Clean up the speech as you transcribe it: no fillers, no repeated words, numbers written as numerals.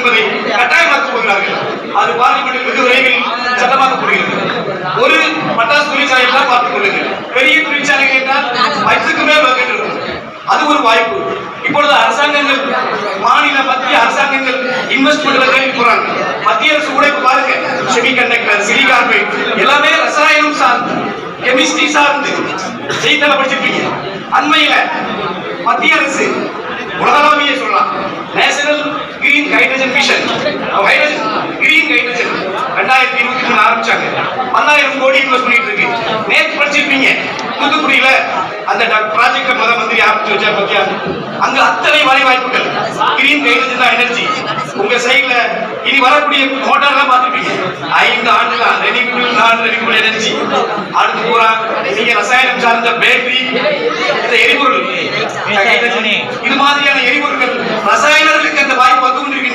என்பதை கட்டாயமாக்கப் போகிறார்கள். அது பார்லிமெண்டில் வெகு விரைவில் சட்டமாக்கப்படுகிறது. ஒரு பட்டாசு தொழிற்சாலை தான் பார்த்துக் கொள்ளுங்கள். பெரிய தொழிற்சாலை என்றால் 10க்கு மேல் வகைகள் இருக்கும். அது ஒரு வாய்ப்பு. இப்பொழுது அரசாங்கங்கள், மாநில மத்திய அரசாங்கங்கள் இன்வெஸ்ட்மெண்ட்ல தேடி போறாங்க. மத்திய அரசு கூட இப்ப பாருங்க, செமிகண்டக்டர், சிலிகார்பைட் எல்லாமே ரசாயனம் சார்ந்து, கெமிஸ்ட்ரி சார்ந்து செய்தித்தாள படிச்சிருப்பீங்க. அண்மையில மத்திய அரசு உலகளாவிய சொல்லலாம், national green hydrogen mission, green hydrogen 2023 ஆரம்பிச்சாங்க. 10,000 கோடி இன்வெஸ்ட் பண்ணிட்டு இருக்கு. நேற்று படிச்சிருப்பீங்க, தூத்துக்குடியில அந்த ப்ராஜெக்ட் மந்திரி ஆரம்பிச்சு வச்சா பத்தியா, அங்க அத்தனை வேலை வாய்ப்புகள். கிரீன் ஹைட்ரஜன் தான் எனர்ஜி. உங்க சைட்ல இனி வரக்கூடிய மோட்டார்லாம் பார்த்துருப்பீங்க. 5 ஆண்டுல ரெனியூபிள், நான் ரெனியூபிள் எனர்ஜி. அடுத்து பூரா நீங்க ரசாயனம் சார்ந்த பேட்டரி, இந்த எரிபொருள், இது மாதிரியான எரிபொருட்கள் ரசாயனர்களுக்கு அந்த வாய்ப்பு வந்து கொண்டிருக்கிறது.